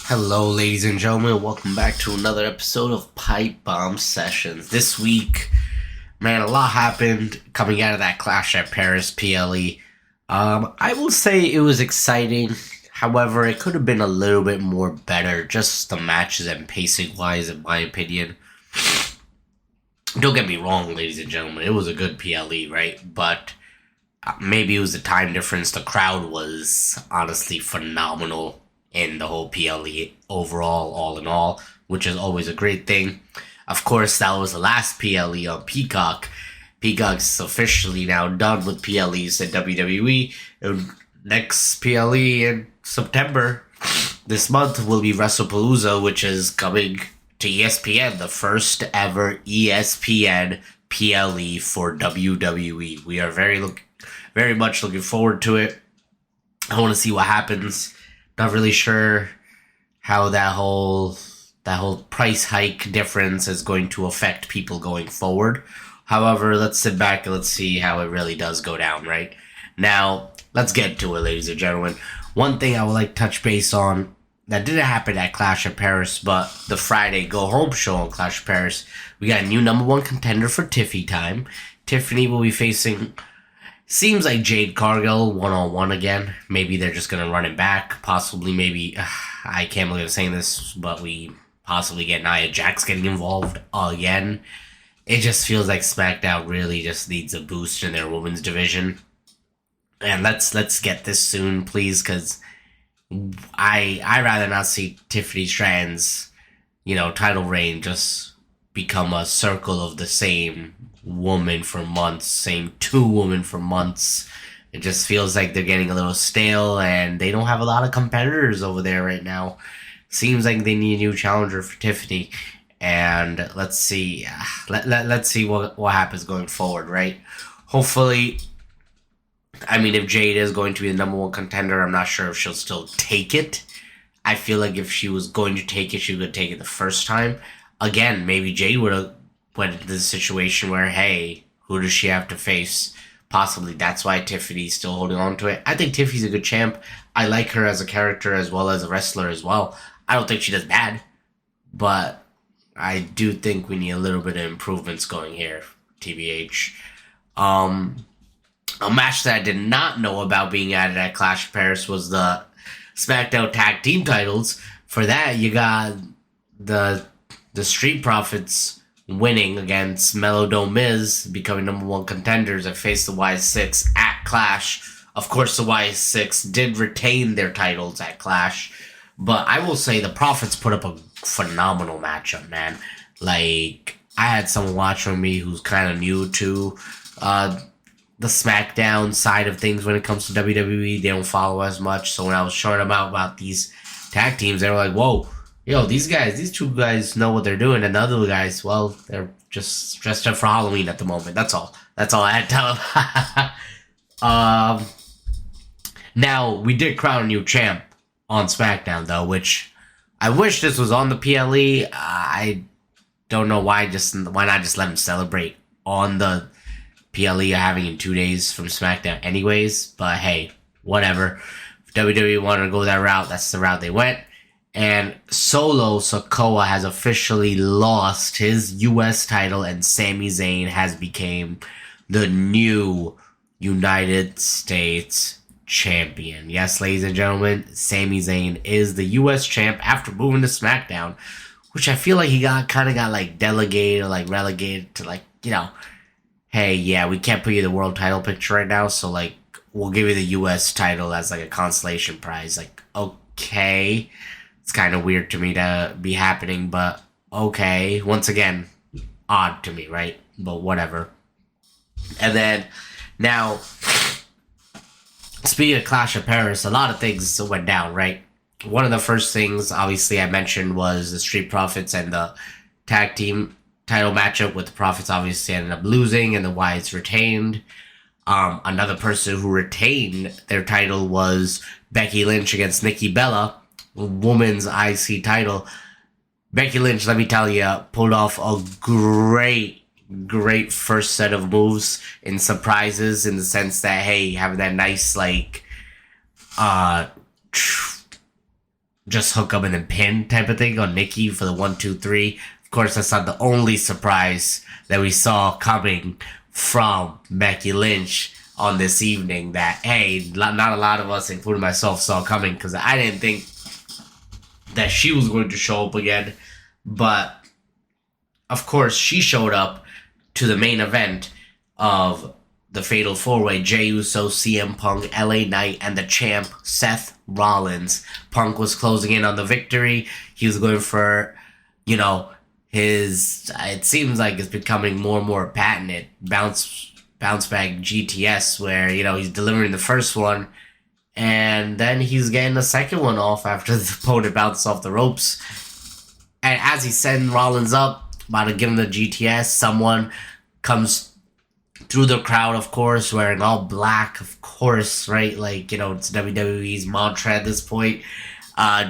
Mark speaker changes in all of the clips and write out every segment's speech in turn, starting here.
Speaker 1: Hello, ladies and gentlemen. Welcome back to another episode of Pipe Bomb Sessions. This week, man, a lot happened coming out of that Clash at Paris PLE. I will say it was exciting. However, it could have been a little bit more better, just the matches and pacing wise, in my opinion. Don't get me wrong, ladies and gentlemen. It was a good PLE, right? But maybe it was the time difference. The crowd was honestly phenomenal in the whole PLE overall, all in all, which is always a great thing. Of course, that was the last PLE on Peacock. Peacock's officially now done with PLEs at WWE. Next PLE in September this month will be WrestlePalooza, which is coming to ESPN, the first ever ESPN PLE for WWE. We are very much looking forward to it. I want to see what happens. Not really sure how that whole price hike difference is going to affect people going forward. However, let's sit back and let's see how it really does go down, right? Now, let's get to it, ladies and gentlemen. One thing I would like to touch base on that didn't happen at Clash of Paris, but the Friday go-home show on Clash of Paris, we got a new number one contender for Tiffy time. Tiffany will be facing... Seems like Jade Cargill one-on-one again. Maybe they're just going to run it back. Possibly, maybe... I can't believe I'm saying this, but we possibly get Nia Jax getting involved again. It just feels like SmackDown really just needs a boost in their women's division. And let's get this soon, please, because I rather not see Tiffany Stratton's, title reign just become a circle of the same woman for months, same two women for months. It just feels like they're getting a little stale and they don't have a lot of competitors over there right now. Seems like they need a new challenger for Tiffany. And let's see. Let's see what happens going forward, right? Hopefully, if Jade is going to be the number one contender, I'm not sure if she'll still take it. I feel like if she was going to take it, she would take it the first time. Again, maybe Jade would have went into the situation where, hey, who does she have to face? Possibly that's why Tiffany's still holding on to it. I think Tiffany's a good champ. I like her as a character as well as a wrestler as well. I don't think she does bad, but I do think we need a little bit of improvements going here, TBH. A match that I did not know about being added at Clash of Paris was the SmackDown Tag Team titles. For that, you got the Street Profits winning against Mellow Miz, becoming number one contenders and face the Y6 at Clash. Of course, the Y6 did retain their titles at Clash, but I will say the Profits put up a phenomenal matchup, man. Like, I had someone watching me who's kind of new to the SmackDown side of things when it comes to WWE. They don't follow as much, so when I was showing them out about these tag teams, they were like, whoa, yo, these two guys know what they're doing, and the other guys, well, they're just dressed up for Halloween at the moment. That's all I had to tell them. Now, we did crown a new champ on SmackDown, though, which I wish this was on the PLE. I don't know why not just let them celebrate on the PLE having in 2 days from SmackDown anyways, but hey, whatever. If WWE wanted to go that route, that's the route they went. And Solo Sikoa has officially lost his U.S. title, and Sami Zayn has become the new United States champion. Yes, ladies and gentlemen, Sami Zayn is the U.S. champ after moving to SmackDown, which I feel like he got delegated or relegated to hey, yeah, we can't put you in the world title picture right now, so we'll give you the U.S. title as a consolation prize. Okay. It's kind of weird to me to be happening, but okay. Once again, odd to me, right? But whatever. And then, now, speaking of Clash of Paris, a lot of things went down, right? One of the first things, obviously, I mentioned was the Street Profits and the tag team title matchup with the Profits obviously ended up losing and the Wyatts retained. Another person who retained their title was Becky Lynch against Nikki Bella, women's IC title. Becky Lynch, let me tell you, pulled off a great first set of moves and surprises in the sense that, hey, having that nice, just hook up and then pin type of thing on Nikki for the 1-2-3. Of course, that's not the only surprise that we saw coming from Becky Lynch on this evening that, hey, not a lot of us, including myself, saw coming, because I didn't think that she was going to show up again. But, of course, she showed up to the main event of the Fatal 4-Way, Jey Uso, CM Punk, LA Knight, and the champ, Seth Rollins. Punk was closing in on the victory. He was going for, it seems like it's becoming more and more patented bounce back GTS, where, he's delivering the first one, and then he's getting the second one off after the opponent bounces off the ropes. And as he's setting Rollins up, about to give him the GTS, someone comes through the crowd, of course, wearing all black, of course, right? Like, it's WWE's mantra at this point.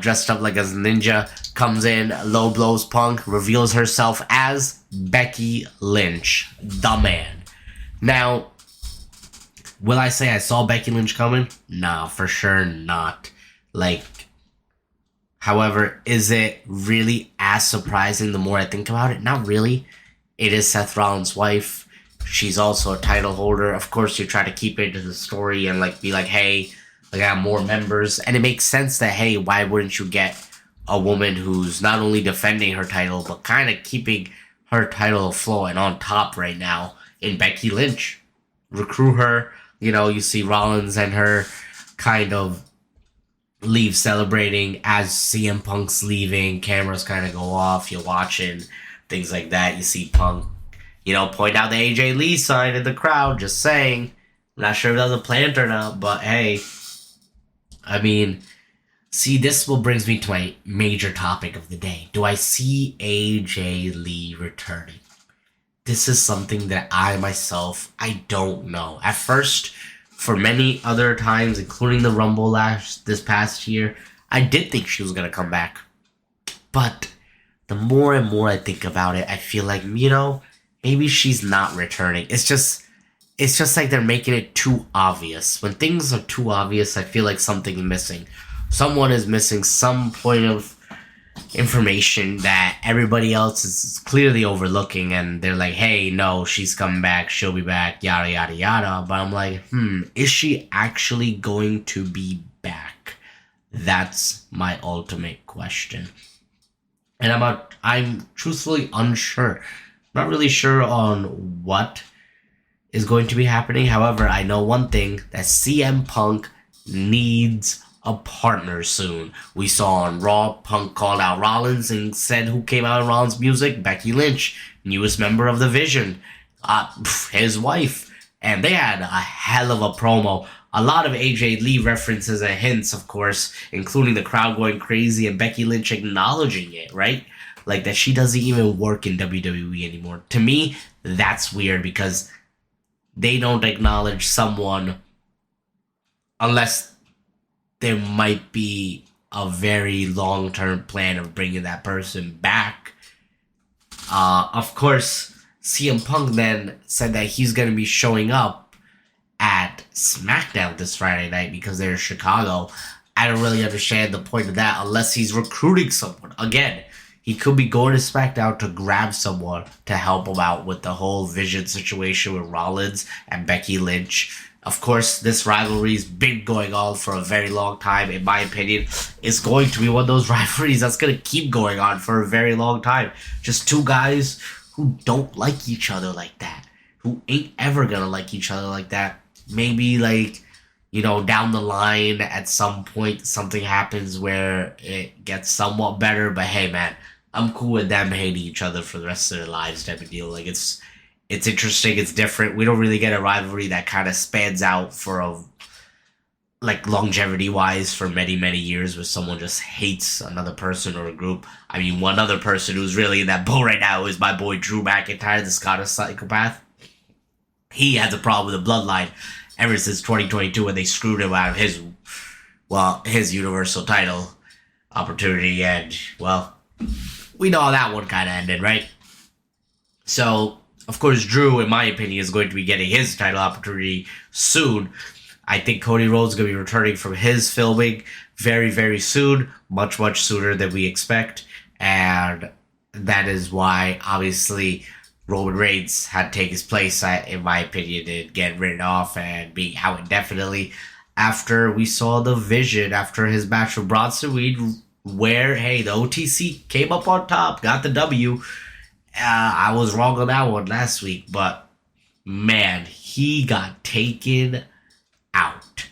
Speaker 1: Dressed up like a ninja, comes in, low blows Punk, reveals herself as Becky Lynch, the man. Now, will I say I saw Becky Lynch coming? Nah, for sure not. However, is it really as surprising the more I think about it? Not really. It is Seth Rollins' wife. She's also a title holder. Of course, you try to keep it to the story and be like, hey, I got more members. And it makes sense that, hey, why wouldn't you get a woman who's not only defending her title, but kind of keeping her title afloat and on top right now in Becky Lynch? Recruit her. You see Rollins and her kind of leave celebrating as CM Punk's leaving. Cameras kind of go off. You're watching things like that. You see Punk, point out the AJ Lee sign in the crowd, just saying. I'm not sure if that was a plant or not, but hey. See, this brings me to my major topic of the day. Do I see AJ Lee returning? This is something that I don't know. At first, for many other times, including the Rumble this past year, I did think she was going to come back. But the more and more I think about it, I feel like, maybe she's not returning. It's just like they're making it too obvious. When things are too obvious, I feel like something is missing. Someone is missing some point of information that everybody else is clearly overlooking, and they're like, hey, no, she's coming back, she'll be back, yada, yada, yada. But I'm like, is she actually going to be back? That's my ultimate question. And I'm truthfully unsure. Not really sure on what is going to be happening. However, I know one thing, that CM Punk needs a partner soon. We saw on Raw, Punk called out Rollins and said who came out in Rollins' music? Becky Lynch, newest member of the Vision, his wife. And they had a hell of a promo. A lot of AJ Lee references and hints, of course, including the crowd going crazy and Becky Lynch acknowledging it, right? Like that she doesn't even work in WWE anymore. To me, that's weird because they don't acknowledge someone unless there might be a very long-term plan of bringing that person back. Of course, CM Punk then said that he's going to be showing up at SmackDown this Friday night because they're in Chicago. I don't really understand the point of that unless he's recruiting someone. Again, he could be going to SmackDown to grab someone to help him out with the whole Vision situation with Rollins and Becky Lynch. Of course, this rivalry's been going on for a very long time. In my opinion, it's going to be one of those rivalries that's going to keep going on for a very long time. Just two guys who don't like each other like that. Who ain't ever going to like each other like that. Maybe down the line at some point something happens where it gets somewhat better. But hey, man, I'm cool with them hating each other for the rest of their lives type of deal. It's interesting. It's different. We don't really get a rivalry that kind of spans out for longevity wise for many, many years where someone just hates another person or a group. One other person who's really in that boat right now is my boy Drew McIntyre, the Scottish psychopath. He has a problem with the bloodline ever since 2022 when they screwed him out of his Universal title opportunity. And, we know how that one kind of ended, right? So, of course, Drew, in my opinion, is going to be getting his title opportunity soon. I think Cody Rhodes is going to be returning from his filming very, very soon, much, much sooner than we expect. And that is why, obviously, Roman Reigns had to take his place, in my opinion, and get written off and being out indefinitely after we saw the vision after his match with Bronson Reed, where, hey, the OTC came up on top, got the W. I was wrong on that one last week, but man, he got taken out.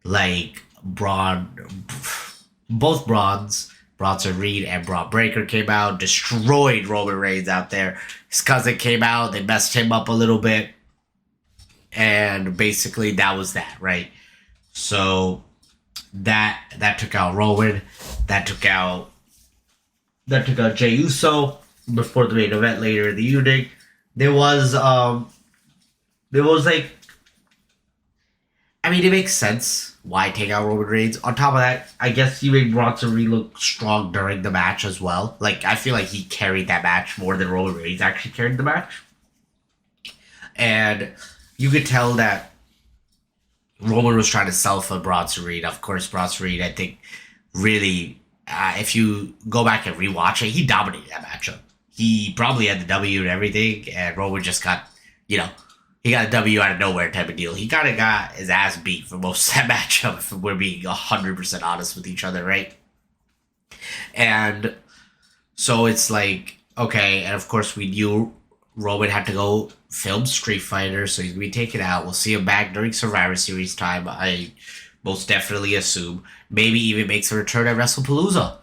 Speaker 1: Like, both Bronson Reed and Braun Breaker came out, destroyed Roman Reigns out there. His cousin came out, they messed him up a little bit, and basically that was that, right? So that took out Roman, that took out Jey Uso before the main event later in the evening. There was like, I mean, it makes sense why take out Roman Reigns. On top of that, I guess you made Bronson Reed look strong during the match as well. Like, I feel like he carried that match more than Roman Reigns actually carried the match. And you could tell that Roman was trying to sell for Bronson Reed. Of course, Bronson Reed, I think, really, if you go back and rewatch it, he dominated that matchup. He probably had the W and everything, and Roman just got, he got a W out of nowhere type of deal. He kind of got his ass beat for most of that matchup, if we're being 100% honest with each other, right? And so it's like, okay, and of course we knew Roman had to go film Street Fighter, so he's going to be taken out. We'll see him back during Survivor Series time, I most definitely assume. Maybe even makes a return at WrestlePalooza.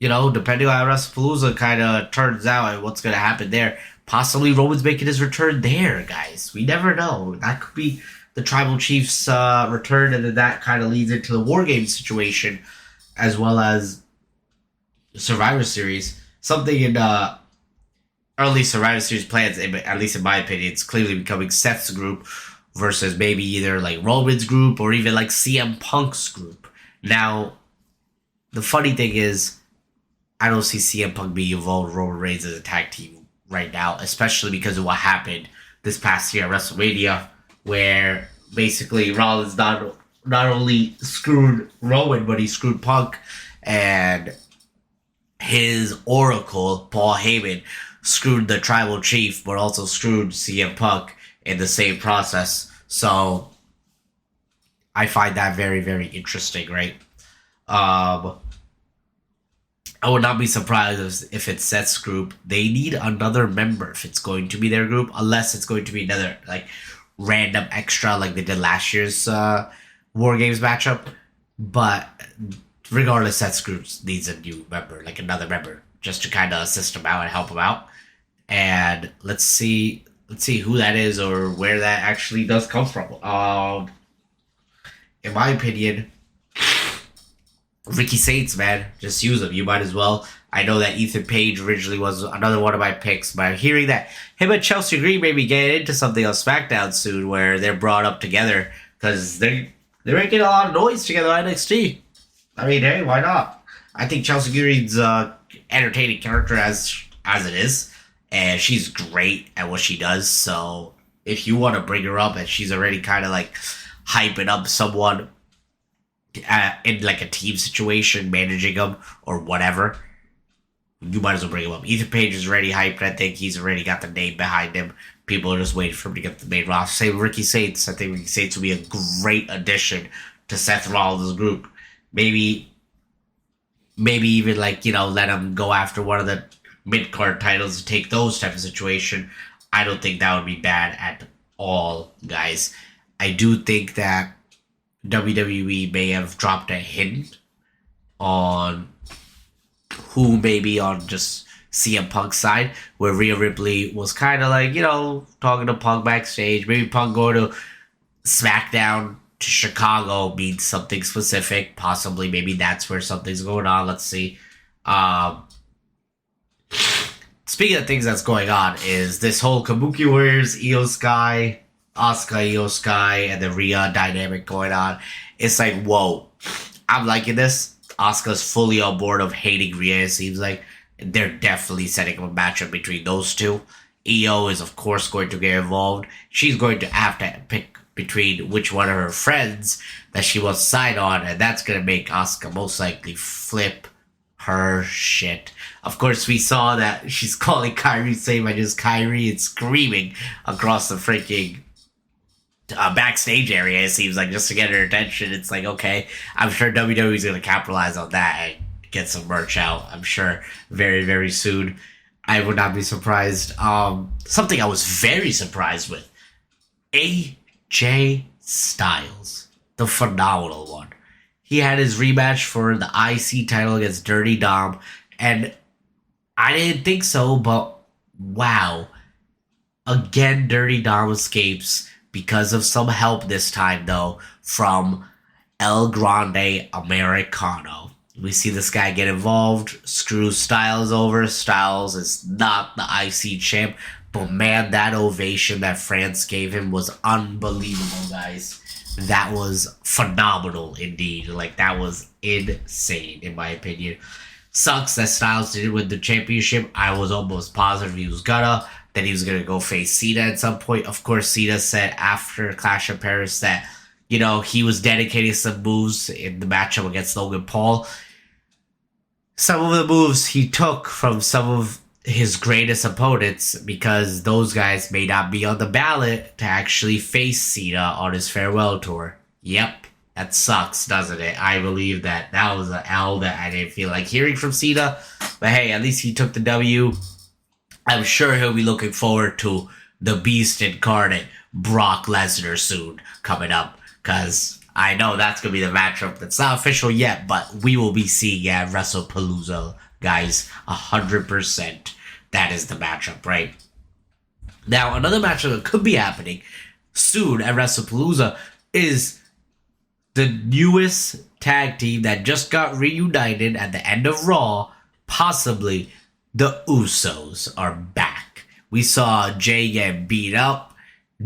Speaker 1: Depending on how WrestlePalooza kind of turns out and what's going to happen there. Possibly Roman's making his return there, guys. We never know. That could be the Tribal Chief's return, and then that kind of leads into the War Games situation, as well as Survivor Series. Something in early Survivor Series plans, at least in my opinion, it's clearly becoming Seth's group versus maybe either like Roman's group or even like CM Punk's group. Now, the funny thing is, I don't see CM Punk being involved with Roman Reigns as a tag team right now, especially because of what happened this past year at WrestleMania, where basically Rollins not only screwed Roman, but he screwed Punk, and his oracle, Paul Heyman, screwed the Tribal Chief, but also screwed CM Punk in the same process. So I find that very, very interesting, right? I would not be surprised if it's Seth's group. They need another member if it's going to be their group, unless it's going to be another like random extra like they did last year's War Games matchup. But regardless, Seth's group needs a new member, like another member, just to kind of assist him out and help him out. And let's see who that is or where that actually does come from. In my opinion, Ricky Saints, man, just use him. You might as well. I know that Ethan Page originally was another one of my picks, but I'm hearing that him and Chelsea Green may be getting into something on SmackDown soon, where they're brought up together because they're making a lot of noise together on NXT. I mean, hey, why not? I think Chelsea Green's entertaining character as it is, and she's great at what she does. So if you want to bring her up and she's already kind of like hyping up someone in like a team situation, managing them or whatever, you might as well bring him up. Ethan Page is already hyped. I think he's already got the name behind him. People are just waiting for him to get the main roster. Same with Ricky Saints. I think Ricky Saints will be a great addition to Seth Rollins' group. Maybe even like, let him go after one of the mid-card titles and take those type of situation. I don't think that would be bad at all, guys. I do think that WWE may have dropped a hint on who may be on just CM Punk's side, where Rhea Ripley was kind of like, talking to Punk backstage. Maybe Punk going to SmackDown to Chicago means something specific. Possibly, maybe that's where something's going on. Let's see. Speaking of things that's going on, is this whole Kabuki Warriors, Io Sky, Asuka, Io Sky, and the Rhea dynamic going on. It's like, whoa, I'm liking this. Asuka's fully on board of hating Rhea, it seems like. They're definitely setting up a matchup between those two. Io is, of course, going to get involved. She's going to have to pick between which one of her friends that she wants to sign on, and that's gonna make Asuka most likely flip her shit. Of course, we saw that she's calling Kairi Sane by just Kairi and screaming across the freaking backstage area, it seems like, just to get her attention. It's like, okay, I'm sure WWE's going to capitalize on that and get some merch out, I'm sure, very, very soon. I would not be surprised. Something I was very surprised with, AJ Styles, the phenomenal one. He had his rematch for the IC title against Dirty Dom, and I didn't think so, but wow. Again, Dirty Dom escapes because of some help this time, though, from El Grande Americano. We see this guy get involved, screws Styles over. Styles is not the IC champ, but man, that ovation that France gave him was unbelievable, guys. That was phenomenal indeed. Like, that was insane, in my opinion. Sucks that Styles didn't win the championship. I was almost positive he was gonna. Then he was gonna go face Cena at some point. Of course, Cena said after Clash of Paris that, you know, he was dedicating some moves in the matchup against Logan Paul. Some of the moves he took from some of his greatest opponents, because those guys may not be on the ballot to actually face Cena on his farewell tour. Yep, that sucks, doesn't it? I believe that was an L that I didn't feel like hearing from Cena. But hey, at least he took the W. I'm sure he'll be looking forward to the Beast incarnate, Brock Lesnar, soon coming up, because I know that's going to be the matchup that's not official yet, but we will be seeing at WrestlePalooza, guys, 100%. That is the matchup, right? Now, another matchup that could be happening soon at WrestlePalooza is the newest tag team that just got reunited at the end of Raw. Possibly the Usos are back. We saw Jay get beat up.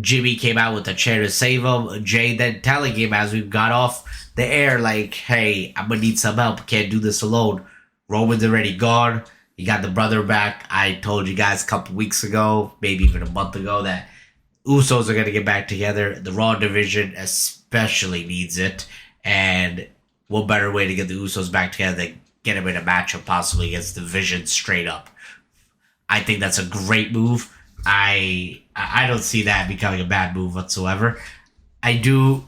Speaker 1: Jimmy came out with a chair to save him. Jay then telling him as we got off the air, like, hey, I'm going to need some help. Can't do this alone. Roman's already gone. You got the brother back. I told you guys a couple weeks ago, maybe even a month ago, that Usos are going to get back together. The Raw division especially needs it. And what better way to get the Usos back together than get them in a matchup possibly against the Vision straight up. I think that's a great move. I don't see that becoming a bad move whatsoever. I do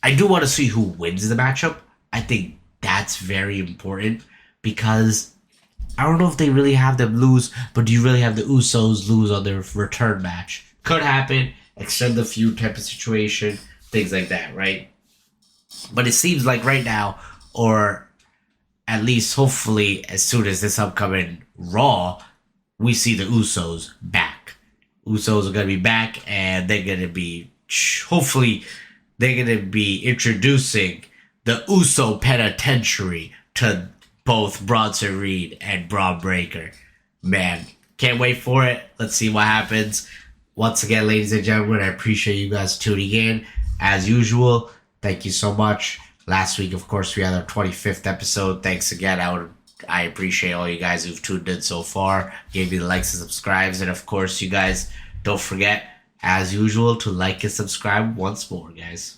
Speaker 1: want to see who wins the matchup. I think that's very important, because I don't know if they really have them lose, but do you really have the Usos lose on their return match? Could happen, extend the feud type of situation, things like that, right? But it seems like right now, or at least hopefully as soon as this upcoming Raw, we see the Usos back. Usos are going to be back, and they're going to be, hopefully, they're going to be introducing the Uso Penitentiary to both Bronson Reed and Braun Breaker. Man, can't wait for it. Let's see what happens. Once again, ladies and gentlemen, I appreciate you guys tuning in. As usual, thank you so much. Last week, of course, we had our 25th episode. Thanks again. I appreciate all you guys who've tuned in so far, gave me the likes and subscribes, and of course, you guys don't forget, as usual, to like and subscribe once more, guys.